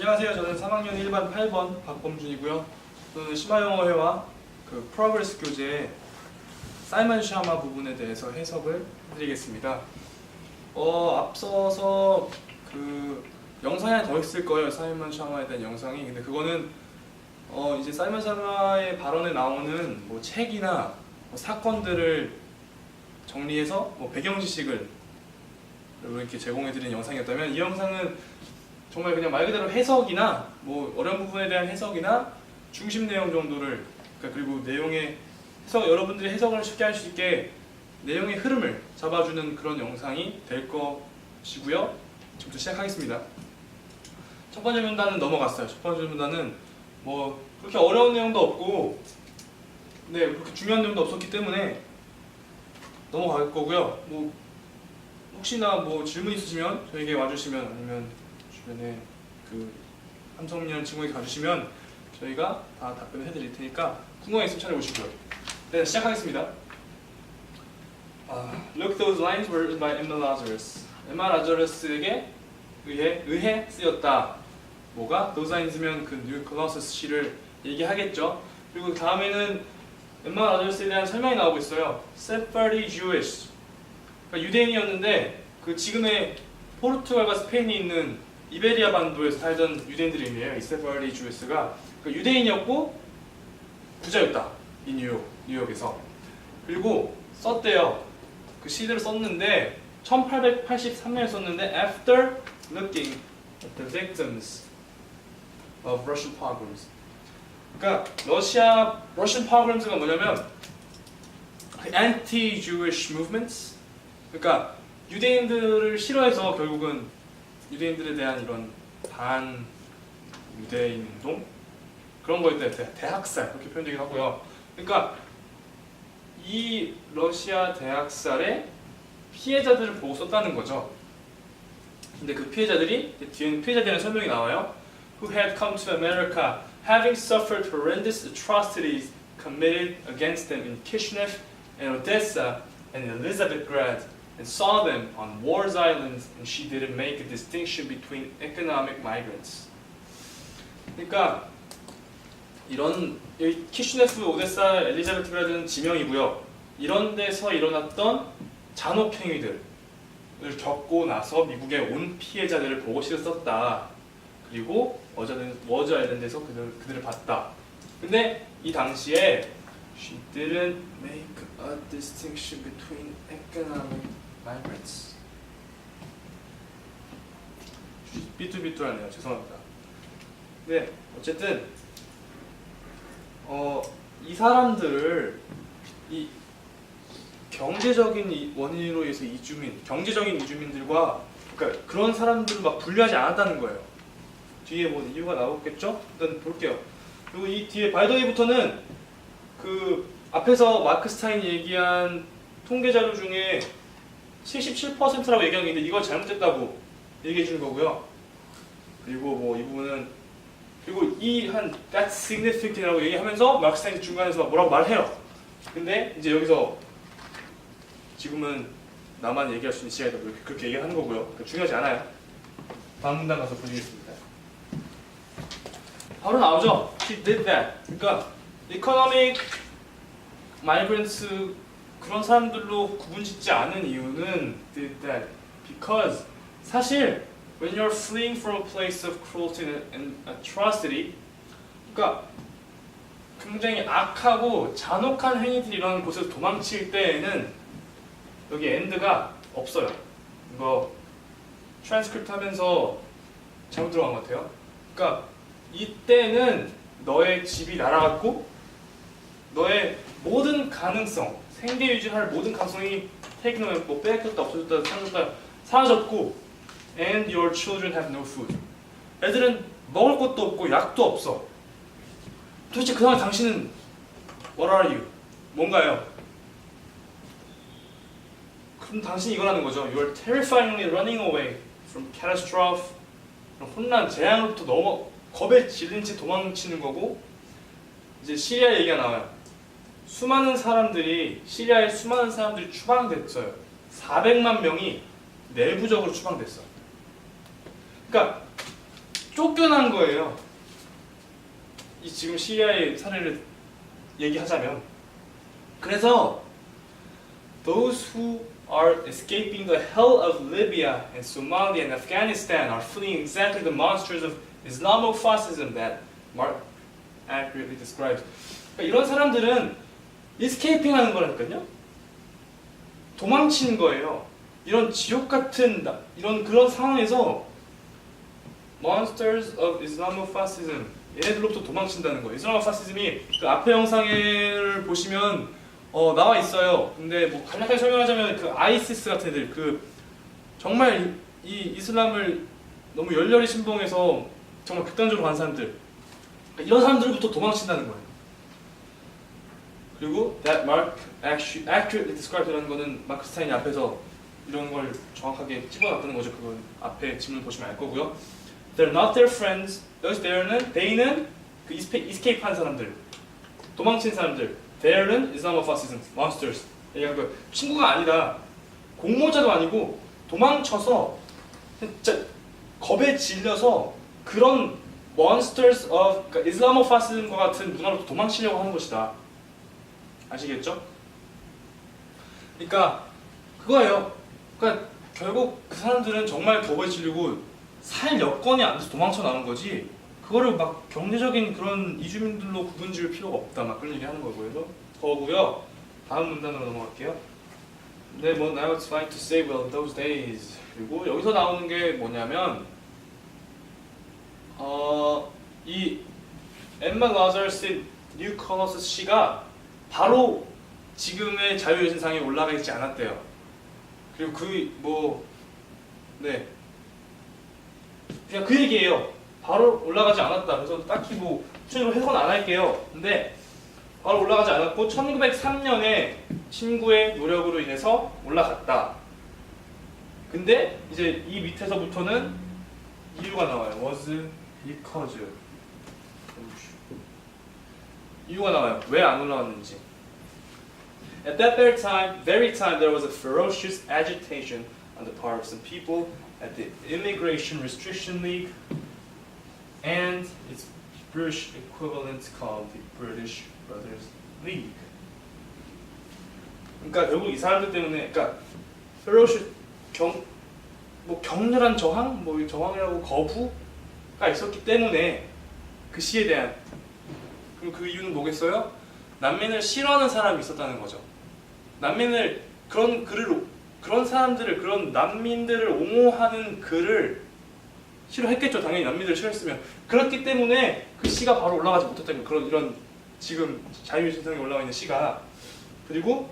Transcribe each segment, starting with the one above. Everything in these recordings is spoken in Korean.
안녕하세요. 저는 3학년 1반 8번 박범준이고요. 저는 심화영어회화 프로그레스 교재의 사이먼 샤마 부분에 대해서 해석을 해드리겠습니다. 앞서서 영상이 하나 더 있을 거예요. 사이먼 샤마에 대한 영상이. 근데 그거는 이제 사이먼 샤마의 발언에 나오는 뭐 책이나 사건들을 정리해서 배경 지식을 이렇게 제공해드리는 영상이었다면, 이 영상은 정말 그냥 말 그대로 해석이나 어려운 부분에 대한 해석이나 중심 내용 정도를, 그리고 내용의 해석, 여러분들이 해석을 쉽게 할 수 있게 내용의 흐름을 잡아주는 그런 영상이 될 것이고요. 지금부터 시작하겠습니다. 첫 번째 문단은 넘어갔어요. 첫 번째 문단은 그렇게 어려운 내용도 없고, 그렇게 중요한 내용도 없었기 때문에 넘어갈 거고요. 혹시나 질문 있으시면 저에게 와주시면, 아니면 주변에 함성민이라는 친구에게 가주시면 저희가 다 답변을 해드릴 테니까 궁금한 게 있으면 찾아오시고요. 네, 시작하겠습니다. Look, those lines were by Emma Lazarus. 엠마 라자루스에게 의해 쓰였다. those lines면 New Colossus 시를 얘기하겠죠. 그리고 다음에는 엠마 라자루스에 대한 설명이 나오고 있어요. Sephardi Jewish. 유대인이었는데 지금의 포르투갈과 스페인이 있는 이베리아 반도에서 살던 유대인들이에요. 이 세파르디 주에스가 유대인이었고 부자였다. 이 뉴욕에서. 그리고 썼대요. 시들을 썼는데 1883년에 썼는데 After looking at the victims of Russian pogroms. Russian pogroms가 뭐냐면 anti-Jewish movements. 유대인들을 싫어해서 결국은 유대인들에 대한 이런 반 유대인 운동 그런 거에 대해 대학살 그렇게 표현되기도 하고요. 이 러시아 대학살의 피해자들을 보고 썼다는 거죠. 근데 그 피해자들이 뒤에는 피해자에 대한 설명이 나와요. Who had come to America having suffered horrendous atrocities committed against them in Kishinev and Odessa and Elizabethgrad. And saw them on war's islands, and she didn't make a distinction between economic migrants. 이런 키슈네프, 오데사, 엘리자베트그라드는 지명이고요. 이런 데서 일어났던 잔혹 행위들을 겪고 나서 미국에 온 피해자들을 보고 시를 썼다. 그리고 워즈 아일랜드에서 그들을 봤다. 근데 이 당시에 she didn't make a distinction between economic migrants. 삐뚤삐뚤하네요. 죄송합니다. 네, 어쨌든 이 사람들을 이 경제적인 원인으로 인해서 경제적인 이주민들과 그런 사람들을 분류하지 않았다는 거예요. 뒤에 이유가 나오겠죠? 일단 볼게요. 그리고 이 뒤에 바이더웨이부터는 앞에서 마크 스타인이 얘기한 통계 자료 중에 77%라고 얘기한 게 있는데 이걸 잘못됐다고 얘기해 주는 거고요. 그리고 이 부분은 that's significant이라고 얘기하면서 마크 스타인이 중간에서 뭐라고 말해요. 근데 이제 여기서 지금은 나만 얘기할 수 있는 시간이다 그렇게 얘기하는 거고요. 중요하지 않아요. 다음 문단 가서 보시겠습니다. 바로 나오죠. She did that. economic migrants 그런 사람들로 구분짓지 않은 이유는 did that because 사실 when you're fleeing from a place of cruelty and atrocity, 굉장히 악하고 잔혹한 행위들이 일어나는 곳에서 도망칠 때에는 여기 end가 없어요. 이거 트랜스크립트 하면서 잘못 들어간 것 같아요. 이때는 너의 집이 날아갔고 너의 모든 가능성, 생계 유지할 모든 가능성이 taken away, 뺏겼다, 없어졌다, 사라졌고 and your children have no food. 애들은 먹을 것도 없고 약도 없어. 도대체 그 상황 당신은 what are you? 뭔가요? 그럼 당신이 이거라는 거죠. You are terrifyingly running away from catastrophe. 혼란, 재앙으로부터 겁에 질린 채 도망치는 거고, 이제 시리아 얘기가 나와요. 시리아의 수많은 사람들이 추방됐어요. 400만 명이 내부적으로 추방됐어. 쫓겨난 거예요. 이 지금 시리아의 사례를 얘기하자면, 그래서 those who are escaping the hell of Libya and Somalia and Afghanistan are fleeing exactly the monsters of Islamofascism that Mark accurately describes. 그러니까 이런 사람들은 escaping 하는 거라니까요. 도망치는 거예요. 이런 지옥 같은 이런 그런 상황에서 monsters of Islamofascism, 얘네들로부터 도망친다는 거예요. 이슬라모파시즘이 그 앞에 영상을 보시면 나와 있어요. 근데 뭐 간략하게 설명하자면 그 아이시스 같은 애들, 그 정말 이 이슬람을 너무 열렬히 신봉해서 정말 극단적으로 간 사람들, 이런 사람들부터 도망친다는 거예요. 그리고 that Mark accurately described라는 거는 마크 스타인이 앞에서 이런 걸 정확하게 집어놨다는 거죠. 그건 앞에 지문을 보시면 알 거고요. They're not their friends. 여기서 they는 그 escape 한 사람들, 도망친 사람들. They는 Islamofascism, monsters. 그러니까 친구가 아니라 공모자도 아니고 도망쳐서 진짜 겁에 질려서 그런 monsters of 그러니까 Islamofascism과 같은 문화로 도망치려고 하는 것이다. 아시겠죠? 그러니까 그거예요. 그러니까 결국 그 사람들은 정말 겁에 질리고 살 여건이 안 돼서 도망쳐 나온 거지, 그거를 막 경제적인 그런 이주민들로 구분 지을 필요가 없다, 막 그런 얘기 하는 거고요. 다음 문단으로 넘어갈게요. 네, 뭐 now it's fine to say well those days. 그리고 여기서 나오는 게 뭐냐면 이 엠마 라자르스 뉴 컬러스 씨가 바로 지금의 자유여신상에 올라가 있지 않았대요. 그리고 그냥 그 얘기예요. 바로 올라가지 않았다. 그래서 딱히 뭐 추천으로 해석은 안 할게요. 근데 바로 올라가지 않았고 1903년에 친구의 노력으로 인해서 올라갔다. 근데 이제 이 밑에서부터는 이유가 나와요. was because 이유가 나와요. 왜 안 올라왔는지. At that very time, there was a ferocious agitation on the part of some people at the Immigration Restriction League and its British equivalent called the British Brothers League. 그러니까 결국 이 사람들 때문에, 그러니까 ferocious 격렬한 저항, 저항이라고 거부가 있었기 때문에 그 시에 대한, 그리고 그 이유는 뭐겠어요? 난민을 싫어하는 사람이 있었다는 거죠. 난민을 그런 사람들을, 그런 난민들을 옹호하는 글을 싫어했겠죠. 당연히 난민들을 싫어했으면. 그렇기 때문에 그 시가 바로 올라가지 못했다는 그런 이런 지금 자유신상에 올라와 있는 시가. 그리고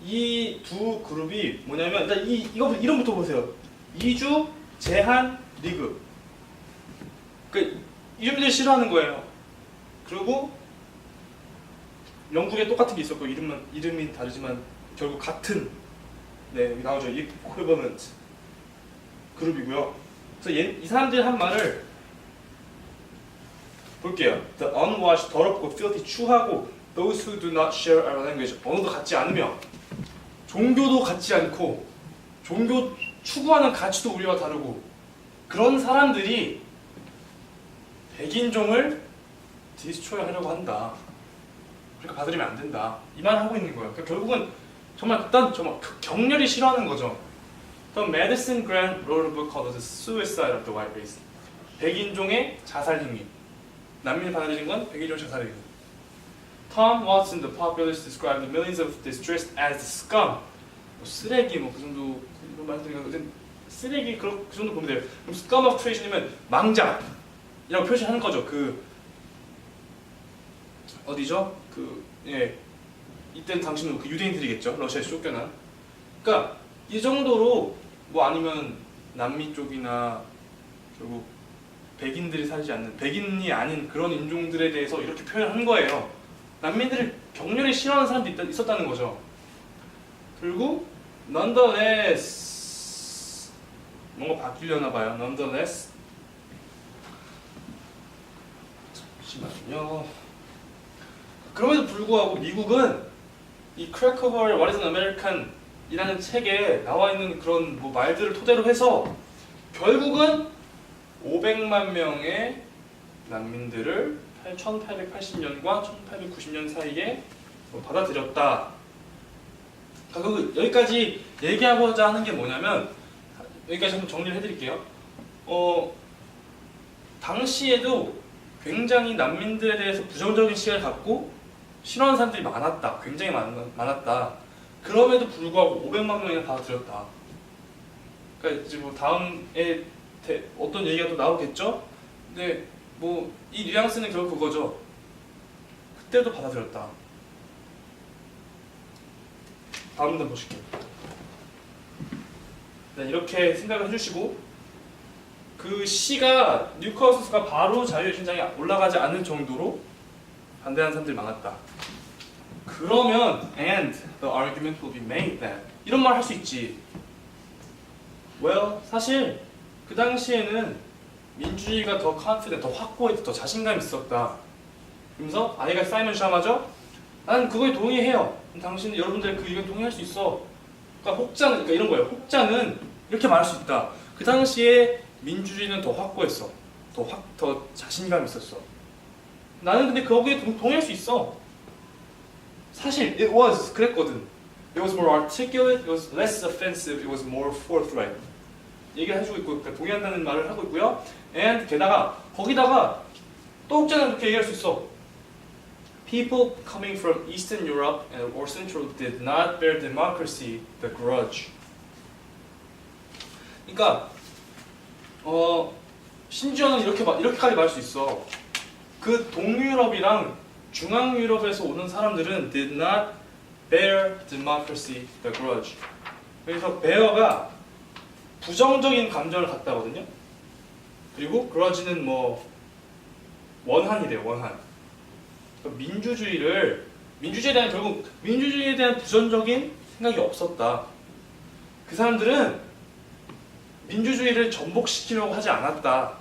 이 두 그룹이 뭐냐면 일단 이거 이름부터 보세요. 이주 제한 리그. 그 이주민들이 싫어하는 거예요. 그리고 영국에 똑같은 게 있었고 이름이 다르지만 결국 같은, 여기 나오죠. equivalent 그룹이고요. 그래서 이 사람들이 한 말을 볼게요. The unwashed, 더럽고 filthy, 추하고 those who do not share our language, 언어도 같지 않으며 종교도 같지 않고 종교 추구하는 가치도 우리와 다르고 그런 사람들이 백인종을 디스트로이 하려고 한다. 그러니까 받아들이면 안 된다. 이 말을 하고 있는 거예요. 그러니까 결국은 정말 격렬히 싫어하는 거죠. The Madison Grant wrote a book called The Suicide of the White Race. 백인종의 자살 행위. 난민을 받아들인 건 백인종의 자살 행위. Tom Watson, the populist, described the millions of distressed as scum. 쓰레기 그 정도 이런 말들이 쓰레기 그 정도 보면 돼요. 그럼 scum of creation이면 망작이라고 표시하는 거죠. 어디죠? 이때는 당시는 그 유대인들이겠죠. 러시아에 쫓겨난. 그러니까 이 정도로 아니면 남미 쪽이나 결국 백인들이 살지 않는, 백인이 아닌 그런 인종들에 대해서 이렇게 표현한 거예요. 난민들을 격렬히 싫어하는 사람도 있었다는 거죠. 그리고 nonetheless 뭔가 바뀌려나 봐요. nonetheless 잠시만요. 그럼에도 불구하고 미국은 이 크래커버의 What is an American 이라는 책에 나와 있는 그런 말들을 토대로 해서 결국은 500만 명의 난민들을 1880년과 1890년 사이에 받아들였다. 여기까지 얘기하고자 하는 게 뭐냐면, 여기까지 한번 정리를 해드릴게요. 당시에도 굉장히 난민들에 대해서 부정적인 시각을 갖고 싫어하는 사람들이 많았다. 굉장히 많았다. 그럼에도 불구하고 500만 명이나 받아들였다. 그러니까 이제 뭐 다음에 어떤 얘기가 또 나오겠죠? 근데 뭐 이 뉘앙스는 결국 그거죠. 그때도 받아들였다. 다음 단 보실게요. 이렇게 생각을 해주시고, 그 시가 뉴카우스가 바로 자유신장에 올라가지 않을 정도로 반대하는 사람들이 많았다. 그러면 and the argument will be made that 이런 말 할 수 있지. Well, 사실 그 당시에는 민주주의가 더 confident, 더 확고했다, 더 자신감 있었다. 그러면서 아이가 사이먼 샤마죠? 나는 그거에 동의해요. 당신 여러분들 그 의견 동의할 수 있어. 그러니까 혹자는, 그러니까 이런 거예요. 혹자는 이렇게 말할 수 있다. 그 당시에 민주주의는 더 확고했어. 더 자신감 있었어. 나는 근데 거기에 동의할 수 있어. 사실 it was 그랬거든. It was more articulate, it was less offensive, it was more forthright. 얘기를 해주고 있고, 그러니까 동의한다는 말을 하고 있고요. And 게다가 거기다가 또 혹자는 이렇게 얘기할 수 있어. People coming from Eastern Europe or Central did not bear democracy the grudge. 그러니까 심지어는 이렇게까지 말할 수 있어. 그 동유럽이랑 중앙유럽에서 오는 사람들은 did not bear democracy the grudge. 그래서 bear가 부정적인 감정을 갖다거든요. 그리고 grudge는 뭐 원한이래요. 원한. 그러니까 민주주의에 대한 부정적인 생각이 없었다. 그 사람들은 민주주의를 전복시키려고 하지 않았다.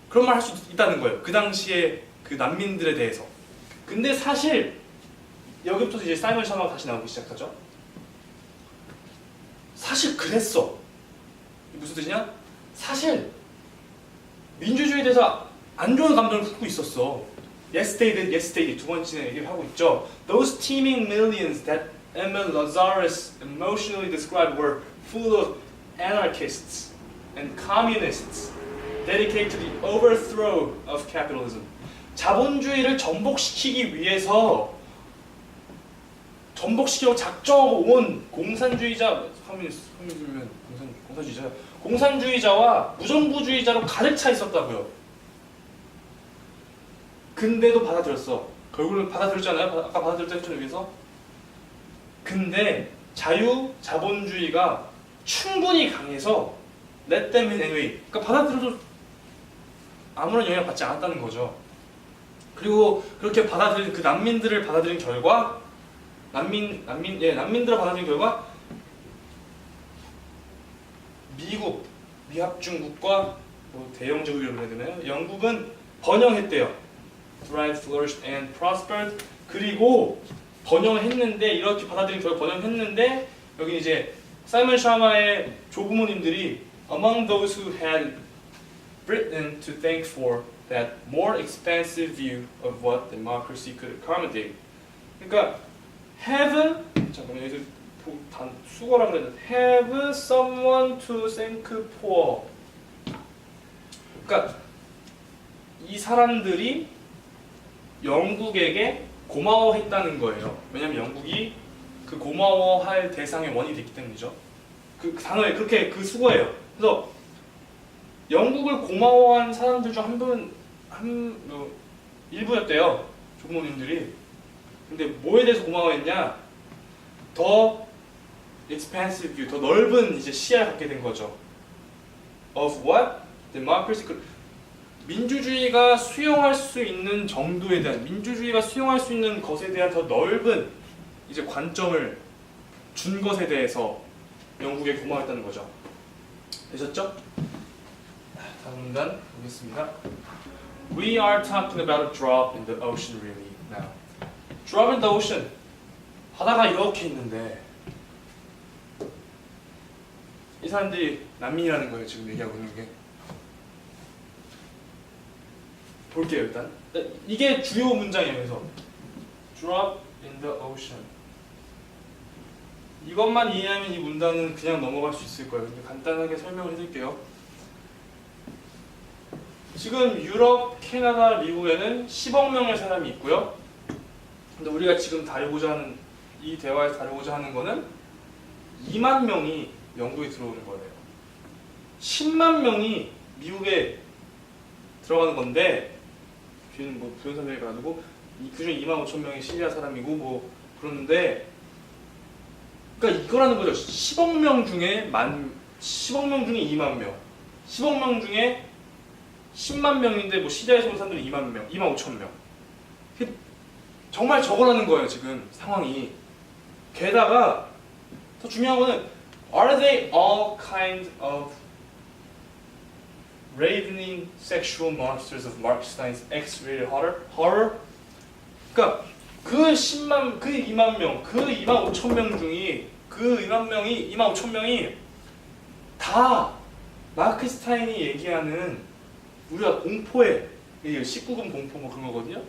그런 말 할 수 있다는 거예요. 그 당시에 그 난민들에 대해서. 근데 사실 여기부터 이제 사이먼 샤마가 다시 나오기 시작하죠. 사실 그랬어. 무슨 뜻이냐? 사실 민주주의에 대해서 안 좋은 감정을 품고 있었어. Yesterday 두 번째 얘기를 하고 있죠. Those teeming millions that Emile Lazarus emotionally described were full of anarchists and communists dedicated to the overthrow of capitalism. 자본주의를 전복시키려고 작정하고 온 공산주의자와 무정부주의자로 가득 차 있었다고요. 근데도 받아들였어. 결국은 받아들였잖아요. 아까 받아들였죠, 여기서. 근데 자본주의가 충분히 강해서 let them in anyway. 그러니까 받아들여도 아무런 영향을 받지 않았다는 거죠. 그리고 그렇게 받아들인 그 난민들을 받아들인 결과 난민들을 받아들인 결과 미합중국과 뭐 대영제국이라고 해야 되나요? 영국은 번영했대요. Thrived, flourished, and prospered. 그리고 번영했는데 이렇게 받아들인 결과 번영했는데 여기 이제 사이먼 샤마의 조부모님들이 among those who had Britain to thank for that more expansive view of what democracy could accommodate. 그러니까 have 잠깐만 여기서 수거라 그랬는데 have someone to thank for. 그러니까 이 사람들이 영국에게 고마워했다는 거예요. 왜냐면 영국이 그 고마워할 대상의 원이 됐기 때문이죠. 그 단어에 그렇게 그 수거예요. 그래서 영국을 고마워한 사람들 중 일부였대요. 조부모님들이. 근데 뭐에 대해서 고마워했냐? 더 expansive view, 더 넓은 이제 시야를 갖게 된 거죠. Of what? Democracy. 민주주의가 수용할 수 있는 정도에 대한, 민주주의가 수용할 수 있는 것에 대한 더 넓은 이제 관점을 준 것에 대해서 영국에 고마워했다는 거죠. 되셨죠? 다음 문단 보겠습니다. We are talking about a drop in the ocean really now. Drop in the ocean. 바다가 이렇게 있는데 이 사람들이 난민이라는 거예요. 지금 얘기하고 있는 게. 볼게요 일단. 이게 주요 문장이에요. 그래서 drop in the ocean. 이것만 이해하면 이 문단은 그냥 넘어갈 수 있을 거예요. 근데 간단하게 설명을 해드릴게요. 지금 유럽, 캐나다, 미국에는 10억 명의 사람이 있고요. 근데 우리가 지금 다루고자 하는 이 대화에서 다루고자 하는 거는 2만 명이 영국에 들어오는 거예요. 10만 명이 미국에 들어가는 건데 뒤는 뭐 부연설명이 가지고 그중에 2만 5천 명이 시리아 사람이고 뭐 그러는데 그러니까 이거라는 거죠. 10억 명 중에 10억 명 중에 2만 명, 10억 명 중에 10만 명인데 뭐 시리아에서 온 사람들은 2만 명, 2만 5천 명. 정말 저거라는 거예요 지금 상황이. 게다가 더 중요한 거는 Are they all kind of ravening sexual monsters of Mark Stein's X-rated horror? 그러니까 그 10만, 그 2만 명, 그 2만 5천 명 중에 그 2만 5천 명이 다 마크 스타인이 얘기하는 우리가 공포에 19금 공포 뭐 그런 거거든요.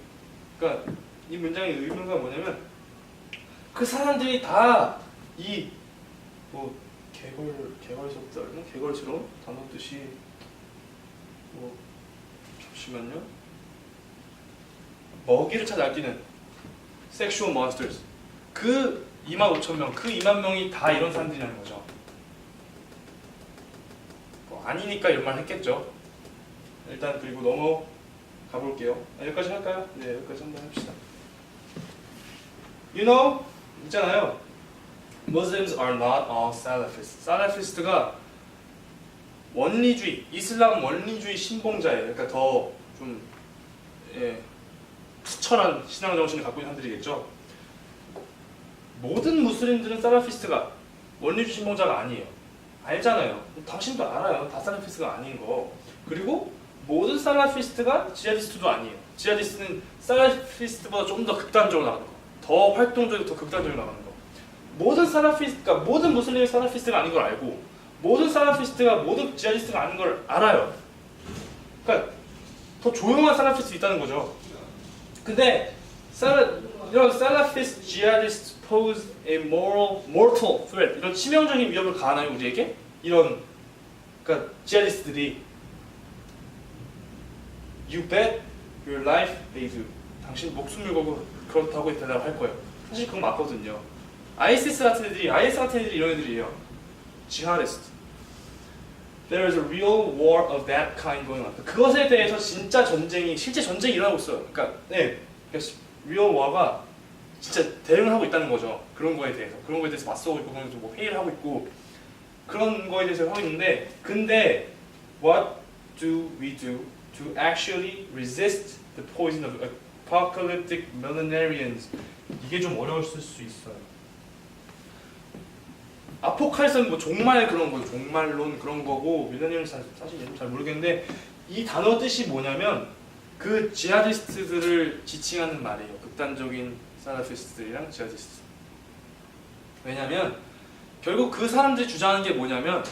그러니까 이 문장의 의미가 뭐냐면 그 사람들이 다 이 뭐 개걸스럽다, 개걸스러운 단어 뜻이 뭐 잠시만요. 먹이를 찾아 날뛰는 섹슈얼 몬스터스. 그 2만 5천 명, 그 2만 명이 다 이런 사람들이라는 거죠. 뭐 아니니까 이런 말 했겠죠. 일단 그리고 넘어가 볼게요. 여기까지 할까요? 네, 여기까지 한번 합시다. You know, 있잖아요. Muslims are not all Salafists. 살라피스트가 원리주의, 이슬람 원리주의 신봉자예요. 그러니까 더 좀 투철한 신앙 정신을 갖고 있는 사람들이겠죠. 모든 무슬림들은 살라피스트가 원리주의 신봉자가 아니에요. 알잖아요. 당신도 알아요. 다 살라피스트가 아닌 거. 그리고 모든 살라피스트가 지하디스트도 아니에요. 지하디스트는 살라피스트보다 좀 더 극단적으로 나가는 거. 더 활동적이고 더 극단적으로 나가는 거. 모든 살라피스트가 모든 무슬림이 살라피스트가 아닌 걸 알고 모든 살라피스트가 모든 지하디스트가 아닌 걸 알아요. 그러니까 더 조용한 살라피스트 있다는 거죠. 근데 이런 살라피스트, 지하디스트 pose a mortal threat. 이런 치명적인 위협을 가하나요 우리에게? 이런 그러니까 지하디스트들이 You bet your life they do. 당신 목숨을 걸고 그렇다고 대답할 거예요. 사실 그건 맞거든요. IS 같은 애들이 이런 애들이에요. 지하디스트. There is a real war of that kind going on. 그것에 대해서 진짜 전쟁이, 실제 전쟁이 일어나고 있어요. 그러니까 real war가 진짜 대응을 하고 있다는 거죠. 그런 거에 대해서 맞서고 있고, 그런 뭐 회의를 하고 있고, 그런 거에 대해서 하고 있는데, 근데 what do we do to actually resist the poison of apocalyptic millenarians? 이게 좀 어려웠을 수 있어요. 아포칼리스는 뭐 종말 그런 거죠. 종말론 그런 거고 밀레니엄 사실 잘 모르겠는데 이 단어 뜻이 뭐냐면 그 지하디스트들을 지칭하는 말이에요. 극단적인 살라피스트들이랑 지하디스트. 왜냐면 결국 그 사람들이 주장하는 게 뭐냐면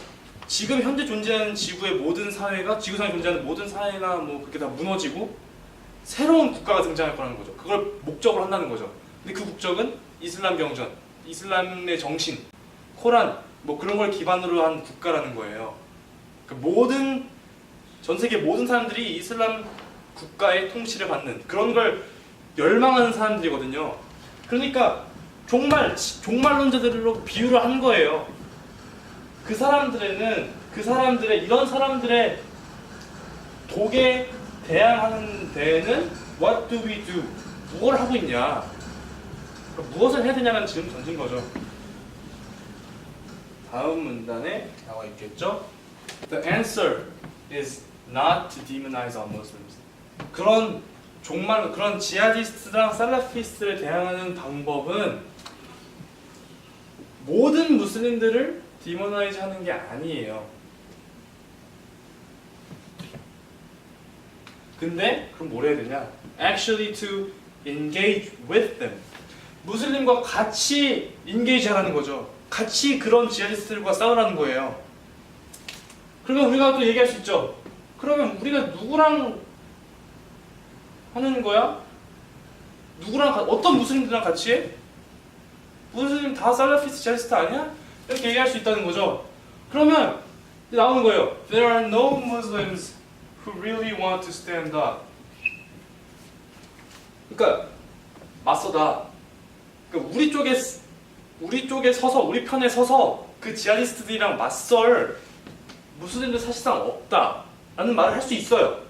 지금 현재 존재하는 지구의 모든 사회가 지구상에 존재하는 모든 사회나 뭐 그렇게 다 무너지고 새로운 국가가 등장할 거라는 거죠. 그걸 목적으로 한다는 거죠. 근데 그 국적은 이슬람 경전, 이슬람의 정신, 코란 뭐 그런 걸 기반으로 한 국가라는 거예요. 그러니까 전 세계 모든 사람들이 이슬람 국가의 통치를 받는 그런 걸 열망하는 사람들이거든요. 그러니까 종말론자들로 비유를 한 거예요. 이런 사람들의 독에 대항하는 데에는 what do we do? 무엇을 하고 있냐? 그러니까 무엇을 해야 되냐는 질문 던진 거죠. 다음 문단에 나와 있겠죠? The answer is not to demonize all Muslims. 그런 지하디스트랑 살라피스트를 대항하는 방법은 모든 무슬림들을 디모나이즈 하는 게 아니에요. 근데 그럼 뭘 해야 되냐? Actually to engage with them. 무슬림과 같이 인게이지 하라는 거죠. 같이 그런 지하디스트들과 싸우라는 거예요. 그러면 우리가 또 얘기할 수 있죠. 그러면 우리가 누구랑 하는 거야? 어떤 무슬림들이랑 같이 해? 무슬림 다 살라피스트 지하디스트 아니야? 이렇게 얘기할 수 있다는 거죠. 그러면 나오는 거예요. There are no Muslims who really want to stand up. 그러니까 맞서다. 그러니까 우리 쪽에 서서 우리 편에 서서 그 지하디스트들이랑 맞설 무슬림들 사실상 없다라는 말을 할 수 있어요.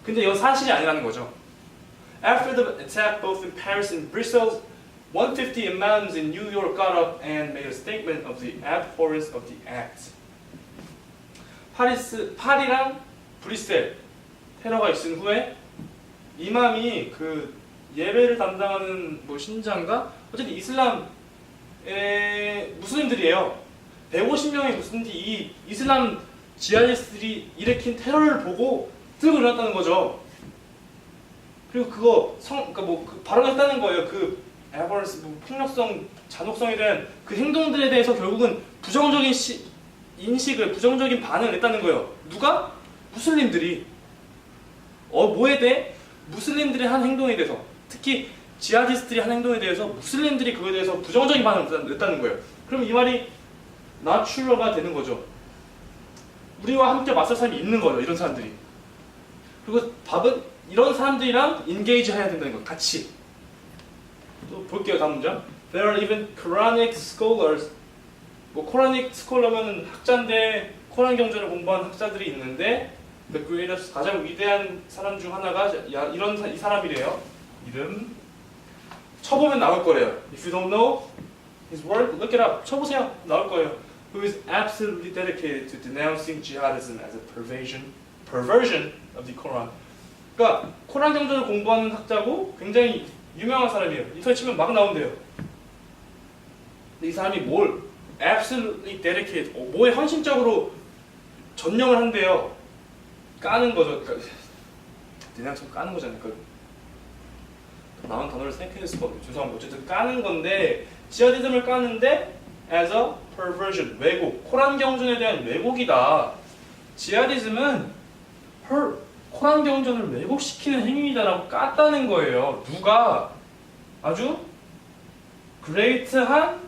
근데 이건 사실이 아니라는 거죠. After the attack both in Paris and Brussels, 150 imams in New York got up and made a statement of the abhorrence of the act. 파리랑 브뤼셀 테러가 있은 후에 이맘이 그 예배를 담당하는 뭐 신자인가? 어쨌든 이슬람의 무슬림들이에요. 150명의 무슬림들이 이 이슬람 지하디스트들이 일으킨 테러를 보고 들고 일어났다는 거죠. 그리고 그러니까 그 발언했다는 거예요. 그 에버런스, 폭력성, 잔혹성에 대한 그 행동들에 대해서 결국은 부정적인 부정적인 반응을 했다는 거예요. 누가? 무슬림들이. 뭐에 대해? 무슬림들이 한 행동에 대해서. 특히 지하디스트들이 한 행동에 대해서 무슬림들이 그거에 대해서 부정적인 반응을 냈다는 거예요. 그럼 이 말이 나츄럴가 되는 거죠. 우리와 함께 맞설 사람이 있는 거예요. 이런 사람들이. 그리고 답은 이런 사람들이랑 인게이지 해야 된다는 거. 같이. 또 볼게요. 다음 문장. There are even Quranic scholars. 뭐 코라닉 스콜러면 학자인데 코란 경전을 공부한 학자들이 있는데 The greatest, 가장 위대한 사람 중 하나가 이 사람이래요. 이름 쳐보면 나올 거래요. If you don't know his work, look it up. 쳐보세요. 나올 거예요. Who is absolutely dedicated to denouncing jihadism as a perversion of the Quran. 그러니까 코란 경전을 공부하는 학자고 굉장히 유명한 사람이에요. 인터넷 치면 막 나온대요. 근데 이 사람이 뭘 absolutely dedicated, 뭐에 헌신적으로 전념을 한대요. 까는 거죠. 그러니까 그냥 까는 거잖아요. 그 나온 단어를 생각해낼 수가 없어요. 죄송합니다. 어쨌든 까는 건데 지하디즘을 까는데 as a perversion, 왜곡, 코란 경전에 대한 왜곡이다. 지하디즘은 코란 경전을 왜곡시키는 행위다라고 깠다는 거예요. 누가? 아주 그레이트한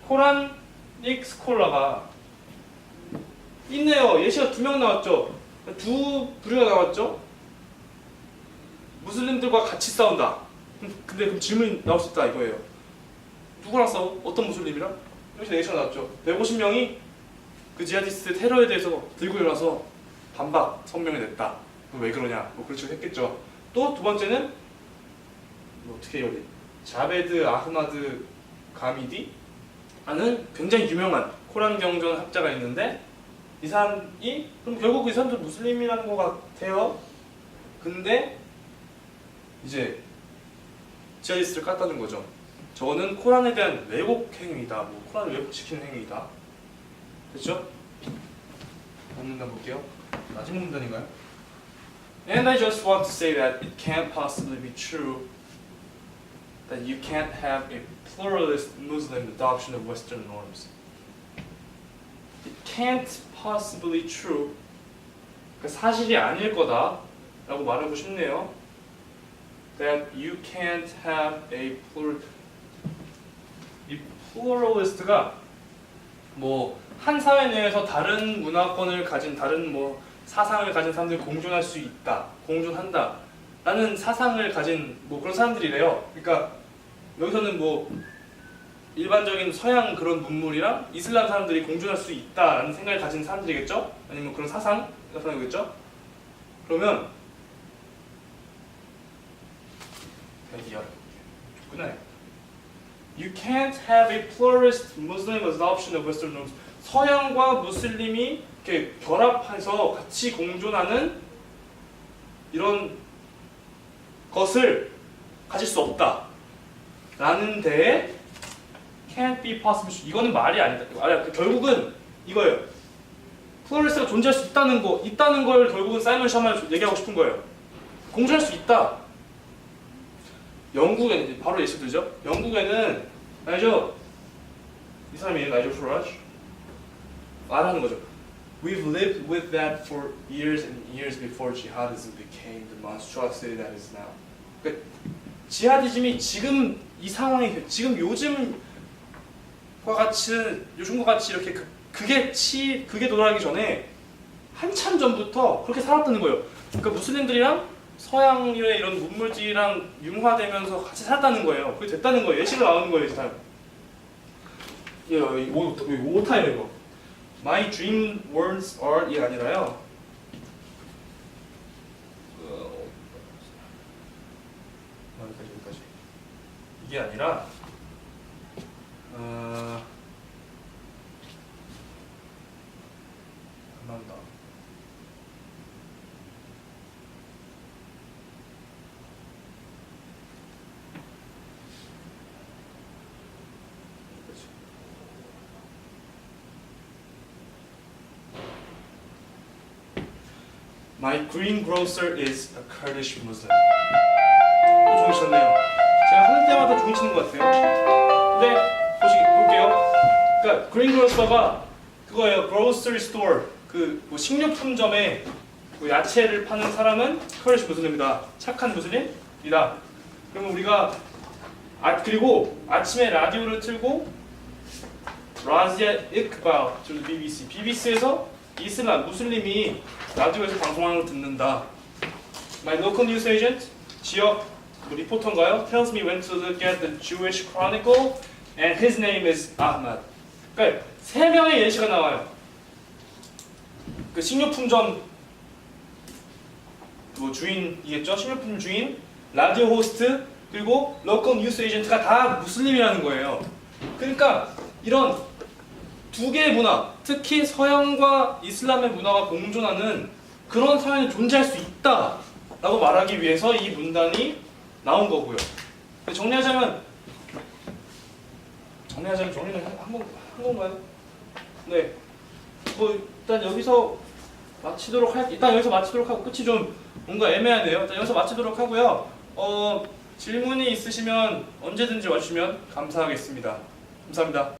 코란닉 스콜라가 있네요. 예시가 2명 나왔죠. 두 부류가 나왔죠. 무슬림들과 같이 싸운다. 근데 그럼 질문이 나올 수 있다 이거예요. 누구랑 싸워? 어떤 무슬림이랑? 여기서 예시가 나왔죠. 150명이 그 지하디스트 테러에 대해서 들고 일어나서 반박 성명을 냈다. 왜 그러냐? 뭐 그렇죠 했겠죠. 또 두 번째는 뭐 어떻게 여기 자베드 아흐마드 가미디 하는 굉장히 유명한 코란 경전 학자가 있는데 이 사람이 그럼 결국 이 사람도 무슬림이라는 것 같아요. 근데 이제 지하디스트를 깠다는 거죠. 저거는 코란에 대한 왜곡 행위다. 뭐 코란을 왜곡시키는 행위다. 됐죠? 다음 문단 볼게요. 마지막 문단인가요? And I just want to say that it can't possibly be true that you can't have a pluralist Muslim adoption of Western norms. It can't possibly true. 그러니까 사실이 아닐 거다라고 말하고 싶네요. That you can't have a pluralist가 뭐 한 사회 내에서 다른 문화권을 가진 다른 뭐 사상을 가진 사람들이 공존할 수 있다, 공존한다 라는 사상을 가진 뭐 그런 사람들이래요. 그러니까 여기서는 뭐 일반적인 서양 그런 문물이랑 이슬람 사람들이 공존할 수 있다라는 생각을 가진 사람들이겠죠? 아니면 그런 사상 같은 사람이겠죠? 그러면 끝나요. You can't have a pluralist Muslim adoption of Western norms. 서양과 무슬림이 이렇게 결합해서 같이 공존하는 이런 것을 가질 수 없다. 라는 데에 can't be possible. 이거는 말이 아니다. 결국은 이거예요. 플로레스가 존재할 수 있다는 걸 결국은 사이먼 샤마가 얘기하고 싶은 거예요. 공존할 수 있다. 영국에는 바로 예시 들죠. 영국에는 알죠? 이 사람이 나이저 프라지 말하는 거죠. We've lived with that for years and years before jihadism became the monstrosity that is now. 그러니까 지하디즘이 지금 이 상황이 지금 요즘과 같이 이렇게 그게 도달하기 전에 한참 전부터 그렇게 살았다는 거예요. 그러니까 무슬림들이랑 서양의 이런 문물지랑 융화되면서 같이 살았다는 거예요. 그게 됐다는 거예요. 예시가 나오는 거예요, 일단. 오타예요, 이거. My dream words are 이게 아니라요. 여기까지. 이게 아니라 안 나온다. My greengrocer is a Kurdish Muslim. 또 종이셨네요. 제가 하는 때마다 종이치는 것 같아요. 근데 볼게요. 그러니까 greengrocer가 그거예요. grocery store 뭐 식료품점에 뭐 야채를 파는 사람은 Kurdish Muslim이다. 착한 무슬림이다. 그러면 우리가 그리고 아침에 라디오를 틀고 라지아 이크발 BBC에서 이슬람 무슬림이 라디오에서 방송하는 걸 듣는다. My local news agent, 지역 리포터인가요? Tells me when to look at the Jewish Chronicle, and his name is Ahmad. 그러니까 세 명의 예시가 나와요. 그 식료품점 뭐 주인이겠죠? 식료품 주인, 라디오 호스트, 그리고 local news agent가 다 무슬림이라는 거예요. 그러니까 이런 두 개의 문화, 특히 서양과 이슬람의 문화가 공존하는 그런 사회는 존재할 수 있다라고 말하기 위해서 이 문단이 나온 거고요. 정리하자면 정리를 한 건가요? 네. 뭐 일단 여기서 마치도록 하고 끝이 좀 뭔가 애매하네요. 일단 여기서 마치도록 하고요. 질문이 있으시면 언제든지 와주시면 감사하겠습니다. 감사합니다.